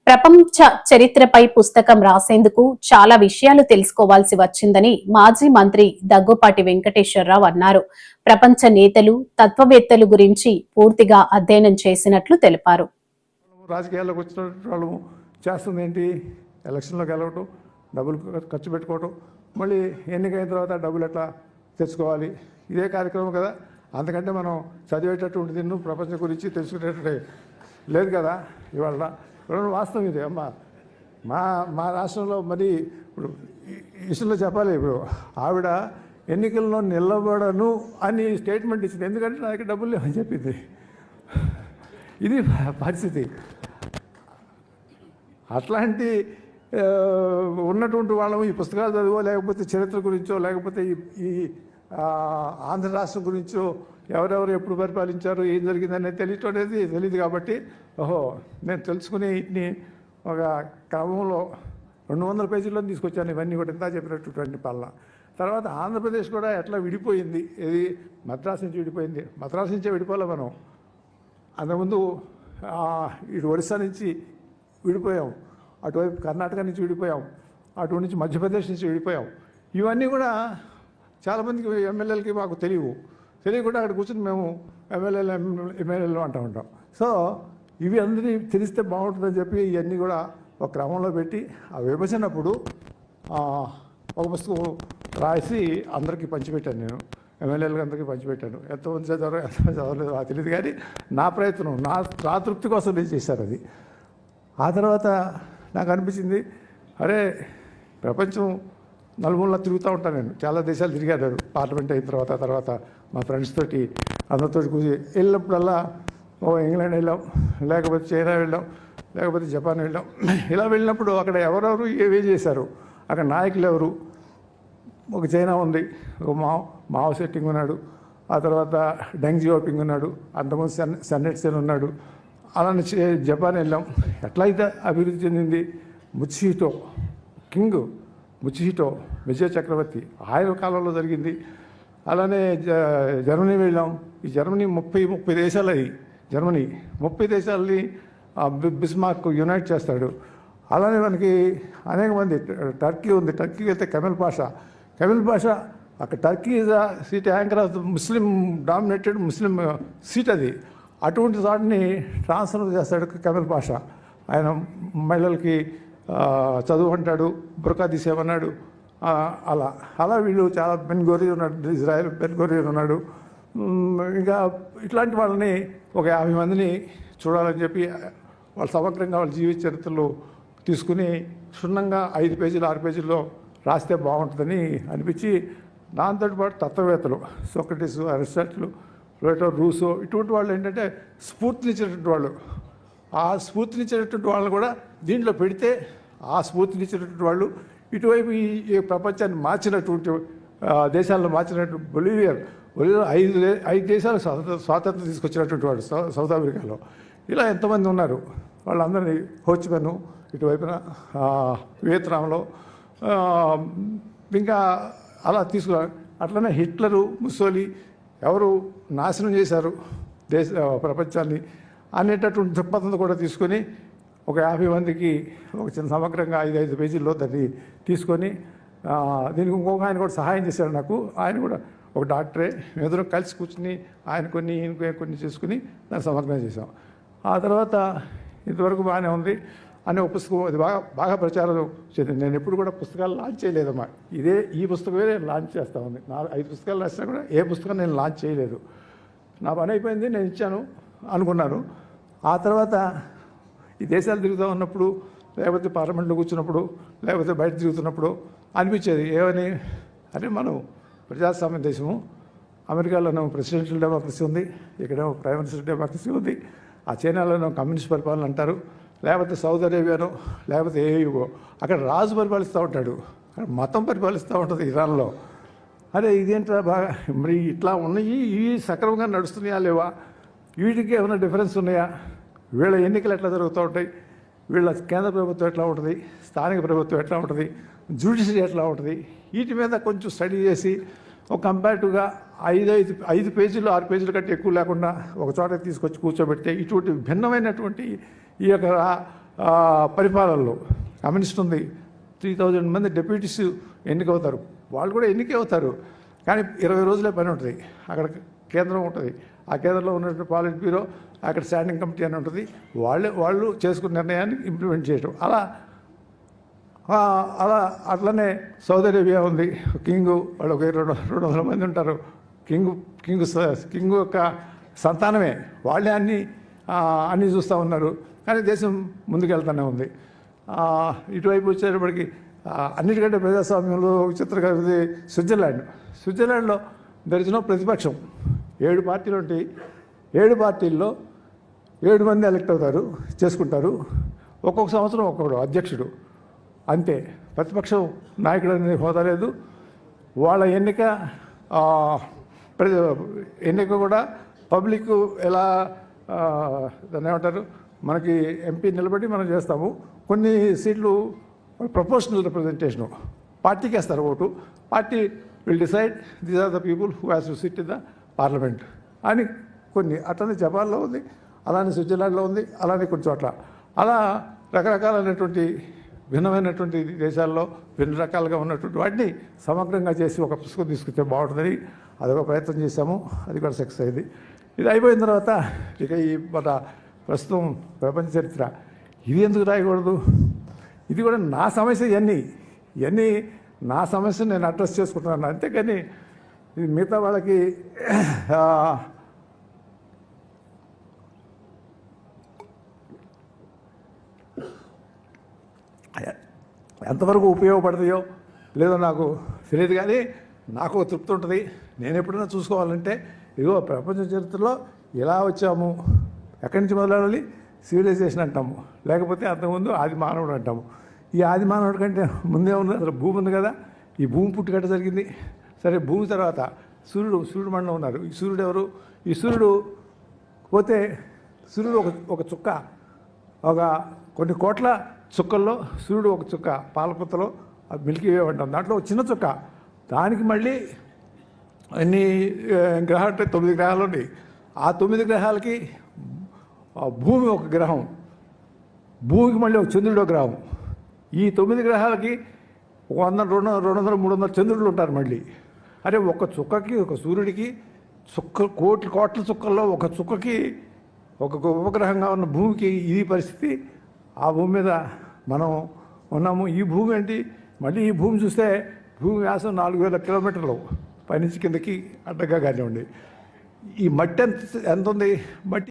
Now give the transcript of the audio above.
ప్రపంచ చరిత్రపై పుస్తకం రాసేందుకు చాలా విషయాలు తెలుసుకోవాల్సి వచ్చిందని మాజీ మంత్రి దగ్గుపాటి వెంకటేశ్వరరావు అన్నారు. ప్రపంచ నేతలు, తత్వవేత్తలు గురించి పూర్తిగా అధ్యయనం చేసినట్లు తెలిపారు. రాజకీయాల్లోకి వచ్చిన వాళ్ళు చేస్తుంది ఏంటి? ఎలక్షన్లో గెలవటం, డబ్బులు ఖర్చు పెట్టుకోవటం, మళ్ళీ ఎన్నికైన తర్వాత డబ్బులు ఎట్లా తెచ్చుకోవాలి, ఇదే కార్యక్రమం కదా. అంతకంటే మనం చదివేటటువంటి ప్రపంచం గురించి తెలుసుకునేటట్టే లేదు కదా. ఇవాళ వాస్తవం ఇది అమ్మ. మా రాష్ట్రంలో మరి ఇప్పుడు విషయంలో చెప్పాలి. ఇప్పుడు ఆవిడ ఎన్నికల్లో నిలబడను అని స్టేట్మెంట్ ఇచ్చింది. ఎందుకంటే నా దగ్గర డబ్బులు లేవని చెప్పింది. ఇది పరిస్థితి. అట్లాంటి ఉన్నటువంటి వాళ్ళము ఈ పుస్తకాలు చదివో, లేకపోతే చరిత్ర గురించో, లేకపోతే ఈ ఆంధ్ర రాష్ట్రం గురించో, ఎవరెవరు ఎప్పుడు పరిపాలించారు, ఏం జరిగిందనేది తెలియటం అనేది తెలియదు. కాబట్టి నేను తెలుసుకుని వీటిని ఒక క్రమంలో 200 పేజీల్లో తీసుకొచ్చాను. ఇవన్నీ కూడా ఇంత చెప్పినటువంటి పాలన. తర్వాత ఆంధ్రప్రదేశ్ కూడా ఎట్లా విడిపోయింది, ఇది మద్రాసు నుంచి విడిపోయింది. మద్రాసు నుంచే విడిపోలే మనం. అంతకుముందు ఇటు ఒరిస్సా నుంచి విడిపోయాం, అటువైపు కర్ణాటక నుంచి విడిపోయాం, అటు నుంచి మధ్యప్రదేశ్ నుంచి విడిపోయాం. ఇవన్నీ కూడా చాలామందికి ఎమ్మెల్యేలకి మాకు తెలియకుండా అక్కడ కూర్చొని మేము ఎమ్మెల్యేలు అంటూ ఉంటాం. సో ఇవి అందరినీ తెలిస్తే బాగుంటుందని చెప్పి ఇవన్నీ కూడా ఒక క్రమంలో పెట్టి ఆ విభజనప్పుడు ఒక పుస్తకం రాసి అందరికీ పంచిపెట్టాను. నేను ఎమ్మెల్యేలకు అందరికీ పంచిపెట్టాను. ఎంతమంది చదివారో ఎంతమంది చదవలేదు నాకు తెలియదు, కానీ నా ప్రయత్నం, నా తృప్తి కోసం నేను చేశాను అది. ఆ తర్వాత నాకు అనిపించింది, అరే ప్రపంచం నలుమూలలా తిరుగుతూ ఉంటాను నేను. చాలా దేశాలు తిరిగాను పార్లమెంట్ అయిన తర్వాత మా ఫ్రెండ్స్ తోటి అందరితో కూర్చి వెళ్ళినప్పుడల్లా ఇంగ్లాండ్ వెళ్ళాం, లేకపోతే చైనా వెళ్ళాం, లేకపోతే జపాన్ వెళ్ళాం. ఇలా వెళ్ళినప్పుడు అక్కడ ఎవరెవరు ఏవే చేశారు, అక్కడ నాయకులు ఎవరు. ఒక చైనా ఉంది, ఒక మావో సెట్టింగ్ ఉన్నాడు, ఆ తర్వాత డెంగ్ జియోపింగ్ ఉన్నాడు, అంతకుముందు సన్నెట్ సెన్ ఉన్నాడు. అలానే జపాన్ వెళ్ళాం. ఎట్లయితే అభివృద్ధి చెందింది ముచిహిటో విజయ చక్రవర్తి ఆయన కాలంలో జరిగింది. అలానే జర్మనీ వెళ్ళాం. ఈ జర్మనీ 30 దేశాలు అయ్యి, జర్మనీ 30 దేశాలని బిస్మార్క్ యునైట్ చేస్తాడు. అలానే మనకి అనేక మంది, టర్కీ ఉంది, టర్కీకి వెళ్తే కెమెల్ పాషా అక్కడ Turkey is the seat anchor of the Muslim dominated Muslim seat అది. అటువంటి వాటిని ట్రాన్స్ఫర్ చేస్తాడు కెమెల్ పాషా. ఆయన మహిళలకి చదువు అంటాడు, బురకా తీసేమన్నాడు. అలా వీళ్ళు చాలా బెన్గోరియన్ ఉన్నాడు, ఇజ్రాయెల్ బెన్గోరియన్ ఉన్నాడు. ఇంకా ఇట్లాంటి వాళ్ళని ఒక 50 మందిని చూడాలని చెప్పి వాళ్ళు సమగ్రంగా వాళ్ళ జీవిత చరిత్రలు తీసుకుని క్షుణ్ణంగా 5 పేజీలు 6 పేజీల్లో రాస్తే బాగుంటుందని అనిపించి, దాంతో పాటు తత్వవేత్తలు సోక్రటీస్, అరిస్టాటిల్, ప్లేటో, రూసో, ఇటువంటి వాళ్ళు ఏంటంటే స్ఫూర్తినిచ్చినటువంటి వాళ్ళు. ఆ స్ఫూర్తినిచ్చినటువంటి వాళ్ళని కూడా దీంట్లో పెడితే, ఆ స్ఫూర్తినిచ్చినటువంటి వాళ్ళు ఇటువైపు ఈ ప్రపంచాన్ని మార్చినటువంటి దేశాలను మార్చినటువంటి బొలివియా 5 దేశాలు స్వాతంత్రం తీసుకొచ్చినటువంటి వాడు సౌత్ ఆఫ్రికాలో. ఇలా ఎంతమంది ఉన్నారు, వాళ్ళందరినీ హోచిమెన్, ఇటువైపున వియత్నాంలో, ఇంకా అలా తీసుకున్నారు. అట్లనే హిట్లరు, ముస్సోలి ఎవరు నాశనం చేశారు ప్రపంచాన్ని అనేటటువంటి దృక్పథంతో కూడా తీసుకొని ఒక 50 మందికి ఒక చిన్న సమగ్రంగా 5 పేజీల్లో దాన్ని తీసుకొని, దీనికి ఇంకొక ఆయన కూడా సహాయం చేశాడు నాకు. ఆయన కూడా ఒక డాక్టరే. ఎదురు కలిసి కూర్చుని ఆయన కొన్ని ఈయన కొన్ని చేసుకుని దాన్ని సమగ్రం చేసాం. ఆ తర్వాత ఇంతవరకు బాగానే ఉంది అనే ఒక పుస్తకం, అది బాగా ప్రచారం చెందింది. నేను ఎప్పుడు కూడా పుస్తకాలు లాంచ్ చేయలేదమ్మా. ఈ పుస్తకమే నేను లాంచ్ చేస్తా ఉంది. 5 పుస్తకాలు రాసినా కూడా ఏ పుస్తకం నేను లాంచ్ చేయలేదు. నా పని అయిపోయింది, నేను ఇచ్చాను అనుకున్నాను. ఆ తర్వాత ఈ దేశాలు తిరుగుతూ ఉన్నప్పుడు, లేకపోతే పార్లమెంట్లో కూర్చున్నప్పుడు, లేకపోతే బయట తిరుగుతున్నప్పుడు అనిపించేది ఏమని, అరే మనం ప్రజాస్వామ్య దేశము, అమెరికాలోనూ ప్రెసిడెన్షియల్ డెమోక్రసీ ఉంది, ఇక్కడేమో ప్రైమ్ మినిస్టర్ డెమోక్రసీ ఉంది, ఆ చైనాలోనూ కమ్యూనిస్ట్ పరిపాలన అంటారు, లేకపోతే సౌదీ అరేబియానో, లేకపోతే ఏయుగో అక్కడ రాజు పరిపాలిస్తూ ఉంటాడు, అక్కడ మతం పరిపాలిస్తూ ఉంటుంది ఇరాన్లో. అరే ఇదేంట్రా బాగా మరి ఇట్లా ఉన్నాయి, ఇవి సక్రమంగా నడుస్తున్నాయా లేవా, వీటికి ఏమైనా డిఫరెన్స్ ఉన్నాయా, వీళ్ళ ఎన్నికలు ఎట్లా జరుగుతూ ఉంటాయి, వీళ్ళ కేంద్ర ప్రభుత్వం ఎట్లా ఉంటుంది, స్థానిక ప్రభుత్వం ఎట్లా ఉంటుంది, జ్యుడిషియరీ ఎట్లా ఉంటుంది, వీటి మీద కొంచెం స్టడీ చేసి ఒక కంపారిటివ్గా 5 పేజీలు 6 పేజీల కంటే ఎక్కువ లేకుండా ఒక చోట తీసుకొచ్చి కూర్చోబెడితే ఇటువంటి భిన్నమైనటువంటి ఈ యొక్క పరిపాలనలో కమ్యూనిస్ట్ ఉంది, 3000 మంది డెప్యూటీస్ ఎన్నికవుతారు. వాళ్ళు కూడా ఎన్నికవుతారు, కానీ 20 రోజులే పని ఉంటుంది. అక్కడ కేంద్రం ఉంటుంది, ఆ కేంద్రంలో ఉన్నటువంటి పాలిట్ బ్యూరో, అక్కడ స్టాండింగ్ కమిటీ అని ఉంటుంది, వాళ్ళు చేసుకున్న నిర్ణయాన్ని ఇంప్లిమెంట్ చేయడం. అట్లనే సౌదీ అరేబియా ఉంది, కింగు, వాళ్ళు ఒక 200 మంది ఉంటారు. కింగు యొక్క సంతానమే, వాళ్ళే అన్నీ చూస్తూ ఉన్నారు, కానీ దేశం ముందుకెళ్తూనే ఉంది. ఇటువైపు వచ్చేటప్పటికి అన్నిటికంటే ప్రజాస్వామ్యంలో విచిత్రంగా ఉంది స్విట్జర్లాండ్లో దరిచిన ప్రతిపక్షం 7 పార్టీలు ఉంటాయి. 7 పార్టీల్లో 7 మంది ఎలక్ట్ అవుతారు, చేసుకుంటారు. ఒక్కొక్క సంవత్సరం ఒక్కొక్కడు అధ్యక్షుడు, అంతే. ప్రతిపక్షం నాయకుడు అనేది హోదా లేదు. వాళ్ళ ఎన్నిక కూడా పబ్లిక్ ఎలా దాన్ని ఏమంటారు, మనకి ఎంపీ నిలబడి మనం చేస్తాము. కొన్ని సీట్లు ప్రపోర్షనల్ రిప్రజెంటేషను, పార్టీకి వేస్తారు vote, party will decide these are the people who has to sit in the parliament అని కొన్ని. అట్లనే జపాన్లో ఉంది, అలానే స్విట్జర్లాండ్లో ఉంది, అలానే కొన్ని చోట్ల. అలా రకరకాలైనటువంటి భిన్నమైనటువంటి దేశాల్లో భిన్న రకాలుగా ఉన్నటువంటి వాటిని సమగ్రంగా చేసి ఒక పుస్తకం తీసుకుంటే బాగుంటుందని అదొక ప్రయత్నం చేశాము. అది కూడా సక్సెస్ అయింది. ఇది అయిపోయిన తర్వాత ఇక ఈ మన ప్రస్తుతం ప్రపంచ చరిత్ర, ఇది ఎందుకు రాయకూడదు? ఇది కూడా నా సమస్య. ఇవన్నీ నా సమస్యను నేను అడ్రస్ చేసుకుంటున్నాను, అంతేకాని ఇది మిగతా వాళ్ళకి ఎంతవరకు ఉపయోగపడతాయో లేదో నాకు తెలియదు, కానీ నాకు ఒక తృప్తి ఉంటుంది. నేను ఎప్పుడైనా చూసుకోవాలంటే ఇదిగో ప్రపంచ చరిత్రలో ఎలా వచ్చాము, ఎక్కడి నుంచి మొదలవ్వాలి, సివిలైజేషన్ అంటాము, లేకపోతే అంతకుముందు ఆది మానవుడు అంటాము. ఈ ఆది మానవుడి కంటే ముందే ఉంది, అసలు భూమి ఉంది కదా, ఈ భూమి పుట్టుకట్ట జరిగింది. సరే, భూమి తర్వాత సూర్యుడు మండలం ఉన్నారు. ఈ సూర్యుడు ఎవరు? ఈ సూర్యుడు పోతే సూర్యుడు ఒక చుక్క, ఒక కొన్ని కోట్ల చుక్కల్లో సూర్యుడు ఒక చుక్క, పాలపుత్తలో మిల్కీ వే అంటాం, దాంట్లో ఒక చిన్న చుక్క. దానికి మళ్ళీ అన్ని గ్రహాలు 9 గ్రహాలు ఉన్నాయి. ఆ 9 గ్రహాలకి భూమి ఒక గ్రహం, భూమికి మళ్ళీ ఒక చంద్రుడు ఒక గ్రహం. ఈ 9 గ్రహాలకి 100, 200, 300 చంద్రుళ్ళు ఉంటారు మళ్ళీ. అరే, ఒక చుక్కకి, ఒక సూర్యుడికి కోట్ల చుక్కల్లో ఒక చుక్కకి ఒక ఉపగ్రహంగా ఉన్న భూమికి ఇది పరిస్థితి. ఆ భూమి మీద మనం ఉన్నాము. ఈ భూమి ఏంటి, మళ్ళీ ఈ భూమి చూస్తే భూమి వ్యాసం 4000 కిలోమీటర్లు పైనుంచి కిందకి అడ్డగా కానివ్వండి. ఈ మట్టి ఎంత ఉంది? మట్టి